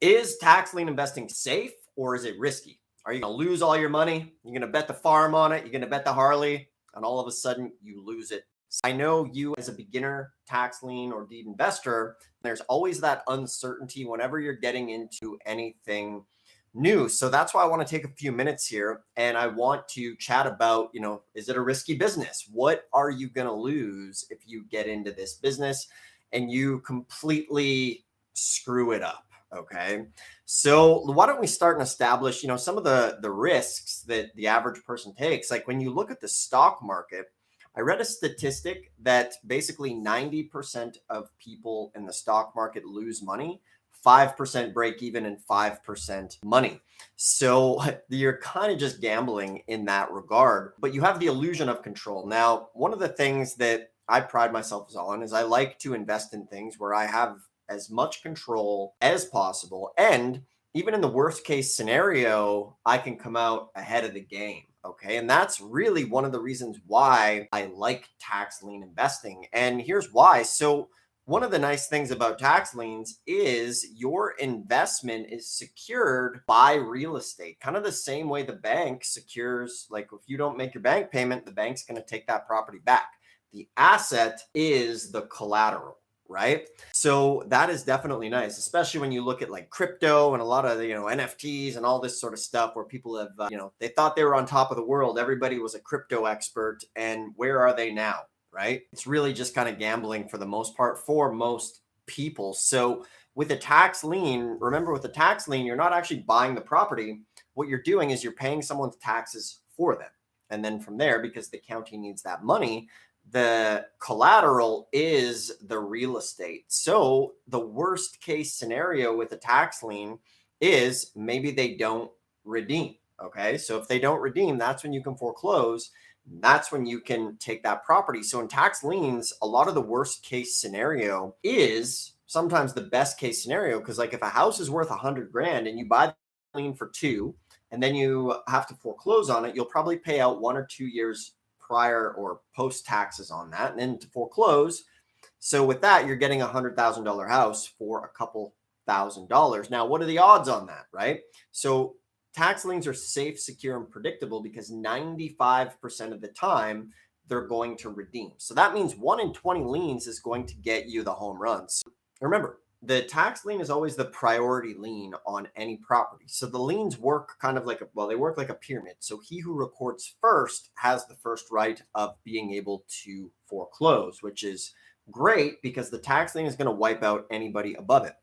Is tax lien investing safe or is it risky? Are you going to lose all your money? You're going to bet the farm on it. You're going to bet the Harley, and all of a sudden you lose it. I know you, as a beginner tax lien or deed investor, there's always that uncertainty whenever you're getting into anything new. So that's why I want to take a few minutes here and I want to chat about, is it a risky business? What are you going to lose if you get into this business and you completely screw it up? Okay. So why don't we start and establish, some of the risks that the average person takes? Like when you look at the stock market, I read a statistic that basically 90% of people in the stock market lose money, 5% break even, and 5% money. So you're kind of just gambling in that regard, but you have the illusion of control. Now, one of the things that I pride myself on is I like to invest in things where I have as much control as possible. And even in the worst case scenario, I can come out ahead of the game. Okay. And that's really one of the reasons why I like tax lien investing. And here's why. So, one of the nice things about tax liens is your investment is secured by real estate, kind of the same way the bank secures, like if you don't make your bank payment, the bank's going to take that property back. The asset is the collateral, right? So that is definitely nice, especially when you look at like crypto and a lot of the, NFTs and all this sort of stuff where people have, they thought they were on top of the world. Everybody was a crypto expert. And where are they now? Right? It's really just kind of gambling for the most part for most people. So with a tax lien, remember with a tax lien, you're not actually buying the property. What you're doing is you're paying someone's taxes for them. And then from there, because the county needs that money, the collateral is the real estate. So the worst case scenario with a tax lien is maybe they don't redeem. Okay. So if they don't redeem, that's when you can foreclose. That's when you can take that property. So in tax liens, a lot of the worst case scenario is sometimes the best case scenario. Because like if a house is worth 100 grand and you buy the lien for 2, and then you have to foreclose on it, you'll probably pay out 1 or 2 years prior or post taxes on that, and then to foreclose. So with that, you're getting $100,000 house for a couple $1,000. Now, what are the odds on that, right? So tax liens are safe, secure, and predictable because 95% of the time they're going to redeem. So that means 1 in 20 liens is going to get you the home runs. Remember, the tax lien is always the priority lien on any property. So the liens work kind of like they work like a pyramid. So he who records first has the first right of being able to foreclose, which is great because the tax lien is going to wipe out anybody above it.